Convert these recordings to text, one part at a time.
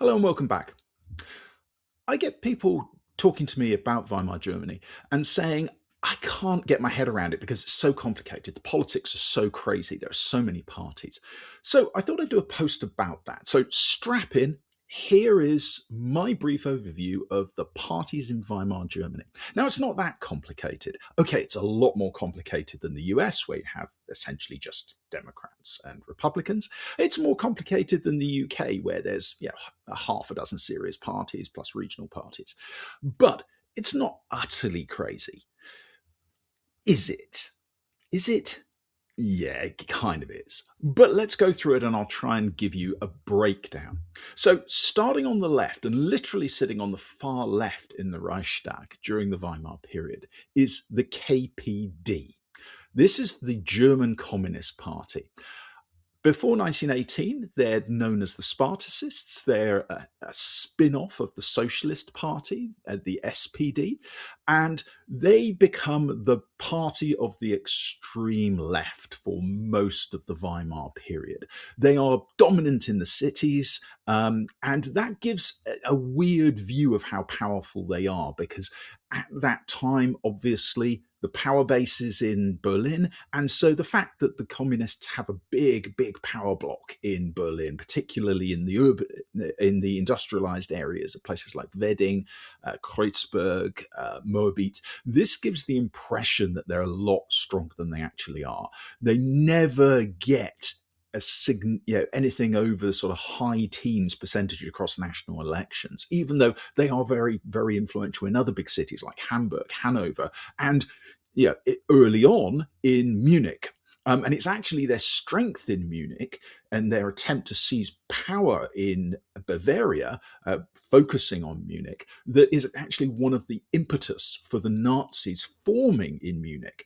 Hello and welcome back. I get people talking to me about Weimar Germany and saying, I can't get my head around it because it's so complicated. The politics are so crazy. There are so many parties. So I thought I'd do a post about that. So strap in. Here is my brief overview of the parties in Weimar Germany. Now, it's not that complicated. Okay, it's a lot more complicated than the US, where you have essentially just Democrats and Republicans. It's more complicated than the UK, where there's a half a dozen serious parties plus regional parties. But it's not utterly crazy. Is it? Is it? Yeah, it kind of is. But let's go through it and I'll try and give you a breakdown. So, starting on the left and literally sitting on the far left in the Reichstag during the Weimar period is the KPD. This is the German Communist Party. Before 1918, they're known as the Spartacists. They're a spin off of the Socialist Party, the SPD, and they become the party of the extreme left for most of the Weimar period. They are dominant in the cities, and that gives a weird view of how powerful they are because at that time, obviously, the power base is in Berlin. And so the fact that the communists have a big, big power block in Berlin, particularly in the industrialized areas of places like Wedding, Kreuzberg, Moabit, this gives the impression that they're a lot stronger than they actually are. They never get anything over sort of high teens percentage across national elections, even though they are very, very influential in other big cities like Hamburg, Hanover, and early on in Munich. And it's actually their strength in Munich and their attempt to seize power in Bavaria, focusing on Munich, that is actually one of the impetus for the Nazis forming in Munich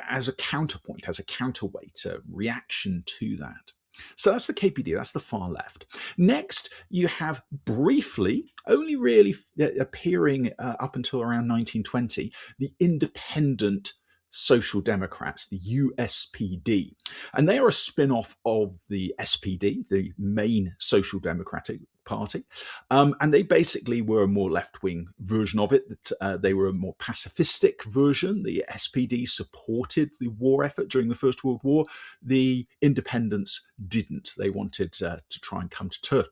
as a counterpoint, as a counterweight, a reaction to that. So that's the KPD, that's the far left. Next, you have briefly, only really appearing up until around 1920, the independent Social Democrats, the USPD. And they are a spin off of the SPD, the main Social Democratic Party. And they basically were a more left wing version of it. They were a more pacifistic version. The SPD supported the war effort during the First World War. The independents didn't. They wanted to try and come to terms.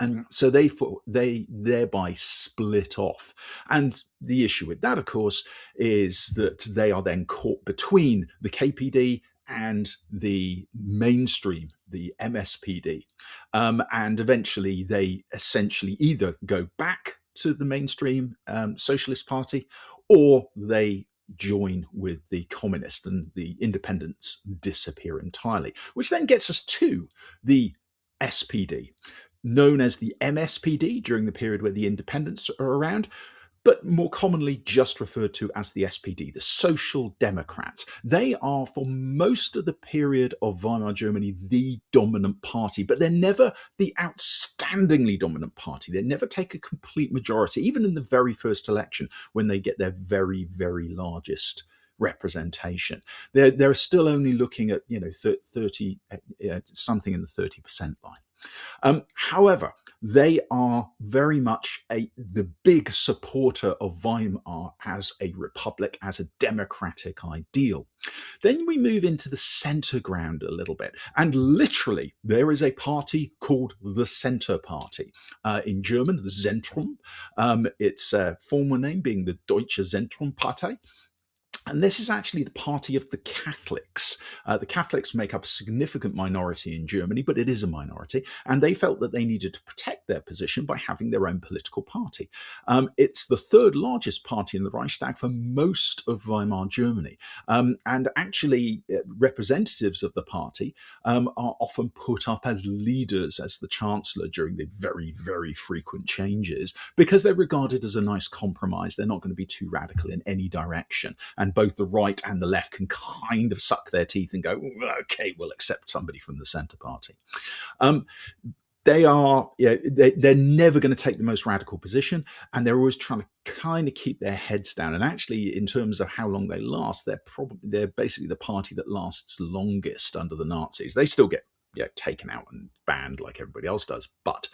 And so they thereby split off. And the issue with that, of course, is that they are then caught between the KPD and the mainstream, the MSPD. And eventually they essentially either go back to the mainstream Socialist Party or they join with the communists and the independents disappear entirely, which then gets us to the SPD, known as the MSPD during the period where the independents are around, but more commonly just referred to as the SPD, the Social Democrats. They are, for most of the period of Weimar Germany, the dominant party, but they're never the outstandingly dominant party. They never take a complete majority, even in the very first election when they get their very, very largest representation. They're still only looking at 30 something in the 30% line. However, they are very much the big supporter of Weimar as a republic, as a democratic ideal. Then we move into the centre ground a little bit. And literally, there is a party called the Centre Party. In German, the Zentrum. Its former name being the Deutsche Zentrumpartei. And this is actually the party of the Catholics. The Catholics make up a significant minority in Germany, but it is a minority. And they felt that they needed to protect their position by having their own political party. It's the third largest party in the Reichstag for most of Weimar Germany. And actually, representatives of the party are often put up as leaders, as the chancellor during the very, very frequent changes, because they're regarded as a nice compromise. They're not going to be too radical in any direction. And both the right and the left can kind of suck their teeth and go, okay, we'll accept somebody from the centre party. They're never going to take the most radical position, and they're always trying to kind of keep their heads down. And actually, in terms of how long they last, they're basically the party that lasts longest under the Nazis. They still get taken out and banned like everybody else does. But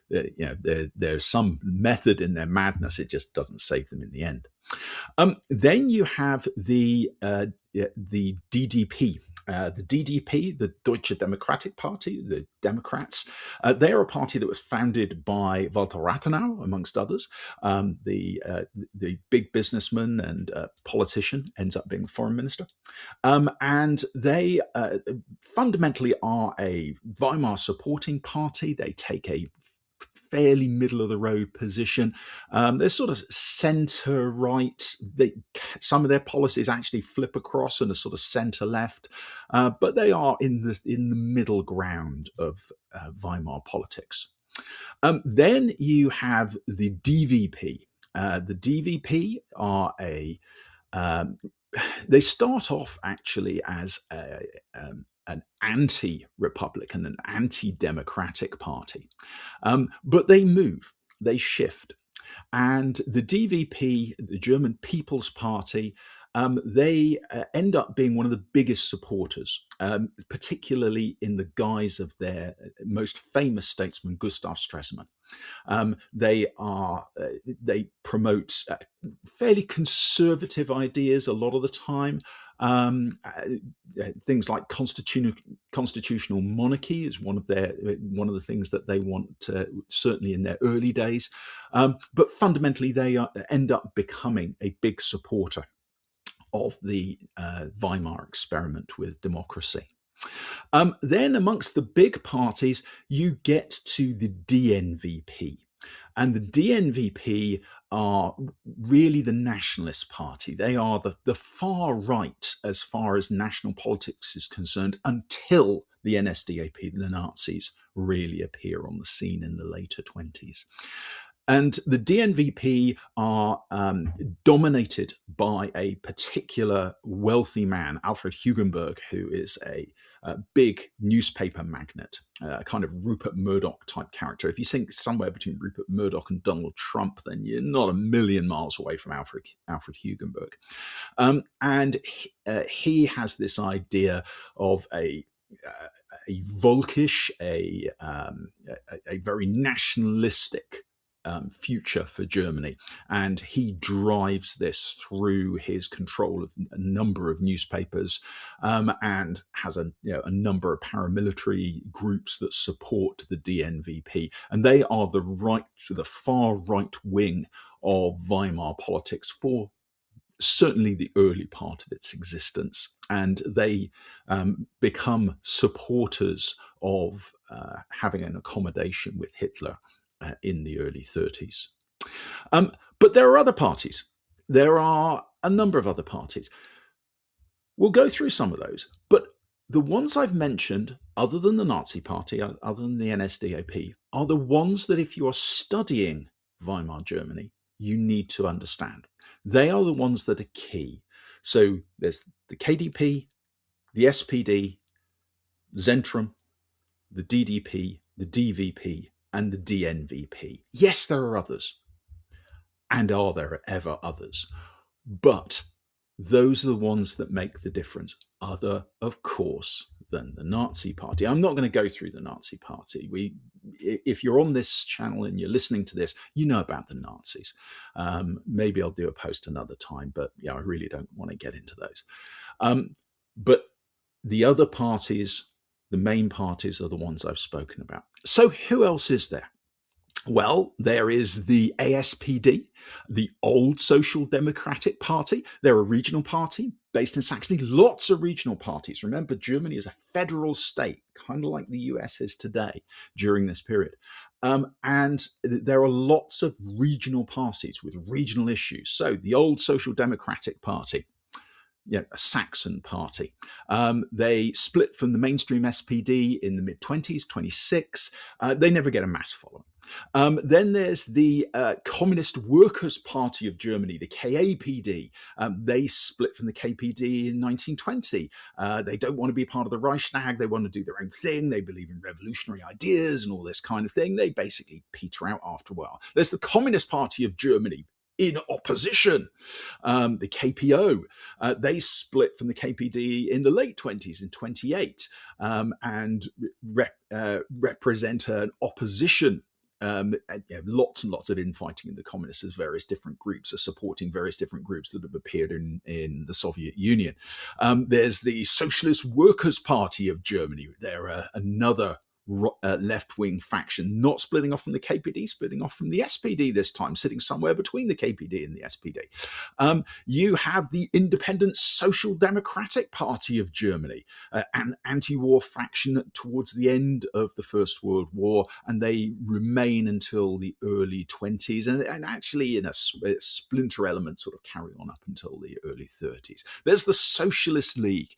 there's some method in their madness. It just doesn't save them in the end. Then you have the DDP. The DDP, the Deutsche Demokratische Party, the Democrats, they are a party that was founded by Walter Rathenau, amongst others. The big businessman and politician, ends up being the foreign minister. And they fundamentally are a Weimar supporting party. They take a fairly middle of the road position. They're sort of centre right. Some of their policies actually flip across and are sort of centre left, but they are in the middle ground of Weimar politics. Then you have the DVP. The DVP are they start off actually as an anti-republican, an anti-democratic party, but they shift, and the DVP, the German People's Party, they end up being one of the biggest supporters, particularly in the guise of their most famous statesman, Gustav Stresemann. They promote fairly conservative ideas a lot of the time. Things like constitutional monarchy is one of the things that they want, certainly in their early days. But fundamentally, they end up becoming a big supporter of the Weimar experiment with democracy. Then amongst the big parties, you get to the DNVP. And the DNVP are really the nationalist party. They are the far right as far as national politics is concerned, until the NSDAP, the Nazis, really appear on the scene in the later 20s. And the DNVP are dominated by a particular wealthy man, Alfred Hugenberg, who is a big newspaper magnate, kind of Rupert Murdoch type character. If you think somewhere between Rupert Murdoch and Donald Trump, then you're not a million miles away from Alfred Hugenberg. And he has this idea of a Volkisch, a very nationalistic future for Germany, and he drives this through his control of a number of newspapers, and has a number of paramilitary groups that support the DNVP, and they are the far right wing of Weimar politics for certainly the early part of its existence, and they become supporters of having an accommodation with Hitler in the early 30s. But there are other parties. There are a number of other parties. We'll go through some of those, but the ones I've mentioned, other than the Nazi Party, other than the NSDAP, are the ones that if you are studying Weimar Germany, you need to understand. They are the ones that are key. So there's the KDP, the SPD, Zentrum, the DDP, the DVP, and the DNVP. Yes, there are others. And are there ever others? But those are the ones that make the difference, other, of course, than the Nazi Party. I'm not going to go through the Nazi Party. If you're on this channel and you're listening to this, you know about the Nazis. Maybe I'll do a post another time, but I really don't want to get into those. But the other parties, the main parties, are the ones I've spoken about. So who else is there? Well, there is the ASPD, the Old Social Democratic Party. They're a regional party based in Saxony. Lots of regional parties. Remember, Germany is a federal state, kind of like the US is today during this period. And there are lots of regional parties with regional issues. So the Old Social Democratic Party, a Saxon party. They split from the mainstream SPD in the mid-20s, 26. They never get a mass following. Then there's the Communist Workers' Party of Germany, the KAPD. They split from the KPD in 1920. They don't want to be part of the Reichstag. They want to do their own thing. They believe in revolutionary ideas and all this kind of thing. They basically peter out after a while. There's the Communist Party of Germany, in opposition. The KPO, they split from the KPD in the late 20s in 28 and represent an opposition. Lots and lots of infighting in the communists as various different groups are supporting various different groups that have appeared in the Soviet Union. There's the Socialist Workers' Party of Germany. They're another left-wing faction, not splitting off from the KPD, splitting off from the SPD this time, sitting somewhere between the KPD and the SPD. You have the Independent Social Democratic Party of Germany, an anti-war faction towards the end of the First World War, and they remain until the early 20s, and actually in a splinter element sort of carry on up until the early 30s. There's the Socialist League,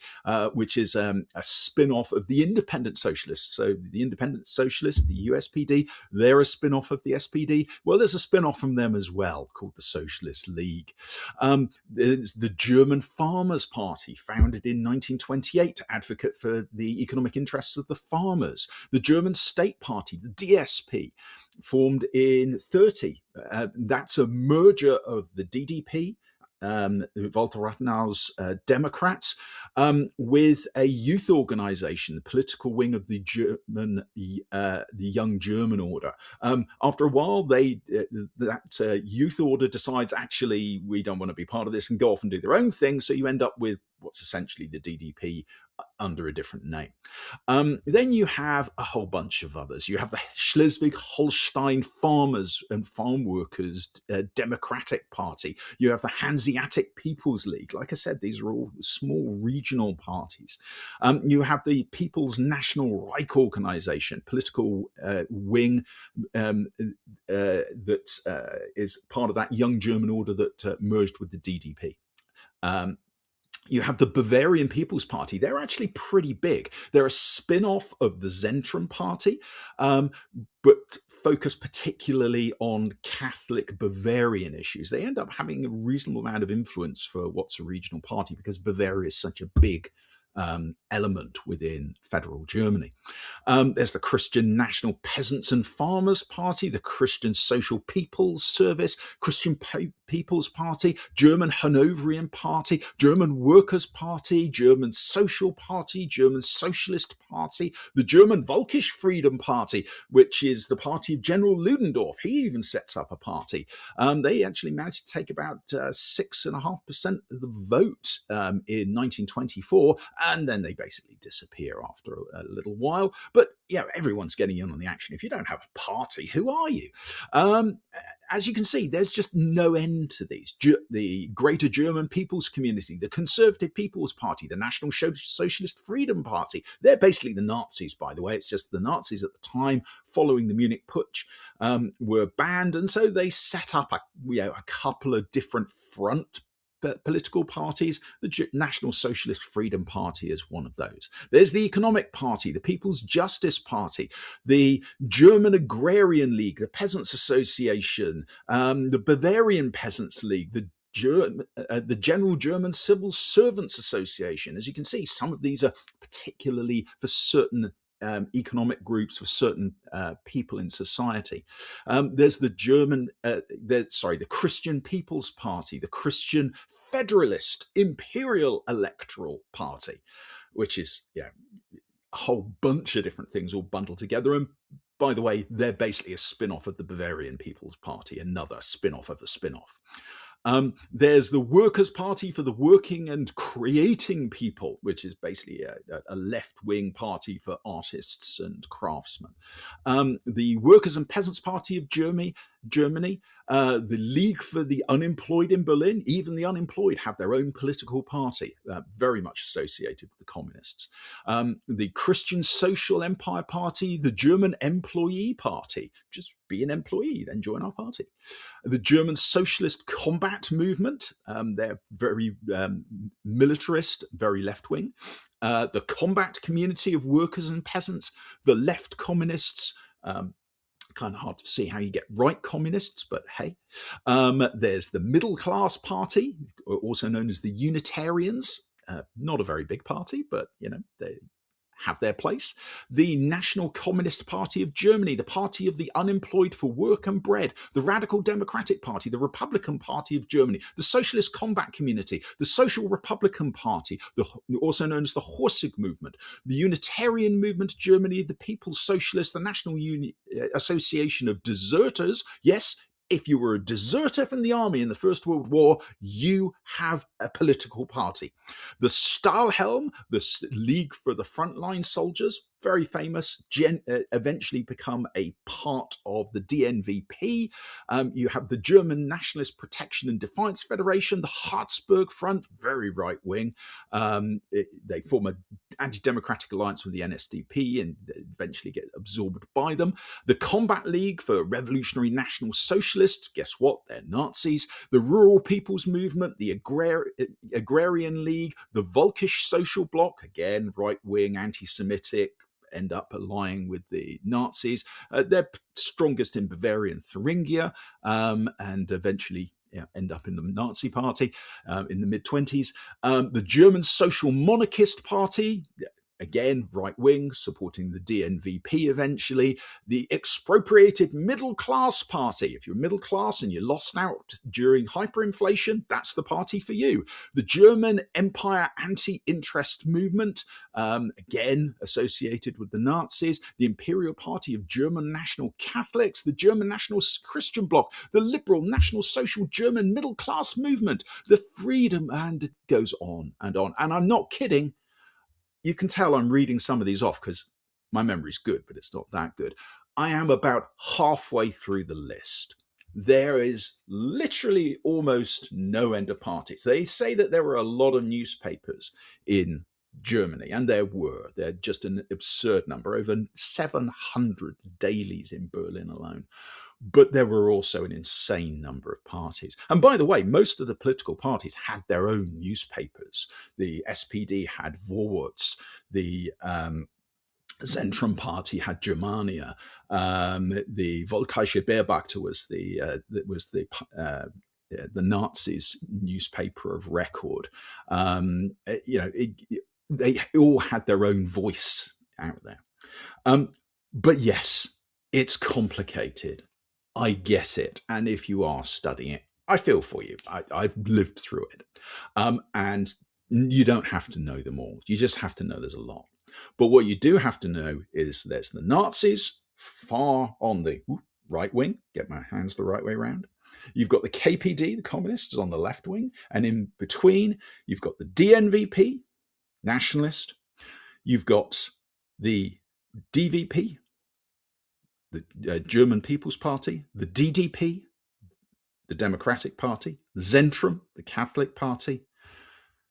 which is a spin-off of the Independent Socialists. So the Independent Socialists, the USPD, they're a spin-off of the SPD. Well, there's a spin-off from them as well called the Socialist League. There's the German Farmers' Party, founded in 1928 to advocate for the economic interests of the farmers. The German State Party, the DSP, formed in 30. That's a merger of the DDP, Walter Rathenau's Democrats, with a youth organization, the political wing of the Young German Order. After a while, that youth order decides, actually, we don't want to be part of this, and go off and do their own thing. So you end up with what's essentially the DDP under a different name. Then you have a whole bunch of others. You have the Schleswig-Holstein Farmers and Farm Workers Democratic Party. You have the Hanseatic People's League. Like I said, these are all small regional parties. You have the People's National Reich Organization, political wing that is part of that young German order that merged with the DDP. You have the Bavarian People's Party. They're actually pretty big. They're a spin-off of the Zentrum Party, but focus particularly on Catholic Bavarian issues. They end up having a reasonable amount of influence for what's a regional party because Bavaria is such a big element within federal Germany. There's the Christian National Peasants and Farmers Party, the Christian Social People's Service, Christian People's Party, German Hanoverian Party, German Workers' Party, German Social Party, German Socialist Party, the German Volkisch Freedom Party, which is the party of General Ludendorff. He even sets up a party. They actually managed to take about 6.5% of the vote in 1924, and then they basically disappear after a little while. But everyone's getting in on the action. If you don't have a party, who are you? As you can see, there's just no end to these. The Greater German People's Community, the Conservative People's Party, the National Socialist Freedom Party. They're basically the Nazis, by the way. It's just the Nazis at the time, following the Munich Putsch, were banned. And so they set up a couple of different front political parties. The National Socialist Freedom Party is one of those. There's the Economic Party, the People's Justice Party, the German Agrarian League, the Peasants Association, the Bavarian Peasants League, the General German Civil Servants Association. As you can see, some of these are particularly for certain economic groups, for certain people in society. There's the Christian People's Party, the Christian Federalist Imperial Electoral Party, which is a whole bunch of different things all bundled together. And by the way, they're basically a spin-off of the Bavarian People's Party, another spin-off of a spin-off. There's the Workers' Party for the Working and Creating People, which is basically a left-wing party for artists and craftsmen. The Workers' and Peasants' Party of Germany, the League for the Unemployed in Berlin. Even the unemployed have their own political party, very much associated with the communists. The Christian Social Empire Party, the German Employee Party. Just be an employee, then join our party. The German Socialist Combat Movement. They're very militarist, very left-wing. The Combat Community of Workers and Peasants. The Left Communists. Kind of hard to see how you get right communists, but hey. There's the Middle Class Party, also known as the Unitarians. Not a very big party, but they have their place. The National Communist Party of Germany, the party of the unemployed for work and bread, the Radical Democratic Party, the Republican Party of Germany, the Socialist Combat Community, the Social Republican Party, also known as the Horsig Movement, the Unitarian Movement Germany, the People's Socialist, the National Association of Deserters. Yes, if you were a deserter from the army in the First World War, you have a political party. The Stahlhelm, the League for the Frontline Soldiers, very famous, eventually become a part of the DNVP. You have the German Nationalist Protection and Defiance Federation, the Harzburg Front, very right wing. They form an anti-democratic alliance with the NSDP and eventually get absorbed by them. The Combat League for Revolutionary National Socialists, guess what? They're Nazis. The Rural People's Movement, the Agrarian League, the Volkisch Social Bloc, again, right-wing, anti-Semitic, end up allying with the Nazis. They're strongest in Bavaria and Thuringia, and eventually end up in the Nazi Party in the mid-20s. The German Social Monarchist Party, again, right wing, supporting the DNVP eventually. The Expropriated Middle Class Party. If you're middle class and you lost out during hyperinflation, that's the party for you. The German Empire Anti-Interest Movement, again, associated with the Nazis. The Imperial Party of German National Catholics. The German National Christian Bloc. The Liberal National Social German Middle Class Movement. The Freedom, and it goes on and on. And I'm not kidding. You can tell I'm reading some of these off because my memory's good, but it's not that good. I am about halfway through the list. There is literally almost no end of parties. They say that there were a lot of newspapers in Germany, and there were. They're just an absurd number, over 700 dailies in Berlin alone. But there were also an insane number of parties. And by the way, most of the political parties had their own newspapers. The SPD had Vorwärts, the Zentrum Party had Germania, the Volkische Beobachter was the Nazis' newspaper of record. They all had their own voice out there. But yes, it's complicated. I get it. And if you are studying it, I feel for you. I've lived through it. And you don't have to know them all. You just have to know there's a lot. But what you do have to know is there's the Nazis far on the right wing. Get my hands the right way around. You've got the KPD, the communists, on the left wing. And in between, you've got the DNVP, nationalist. You've got the DVP, the German People's Party, the DDP, the Democratic Party, Zentrum, the Catholic Party.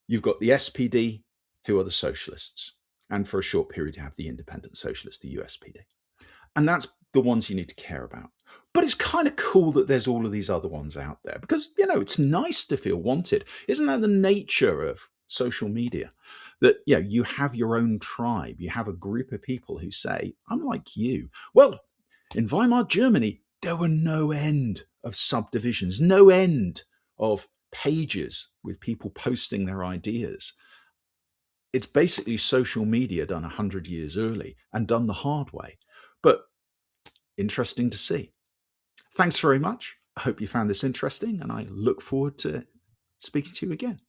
You've got the SPD, who are the socialists. And for a short period, you have the Independent Socialists, the USPD. And that's the ones you need to care about. But it's kind of cool that there's all of these other ones out there because, it's nice to feel wanted. Isn't that the nature of social media? That, you have your own tribe. You have a group of people who say, I'm like you. Well, in Weimar Germany, there were no end of subdivisions, no end of pages with people posting their ideas. It's basically social media done 100 years early and done the hard way. But interesting to see. Thanks very much. I hope you found this interesting, and I look forward to speaking to you again.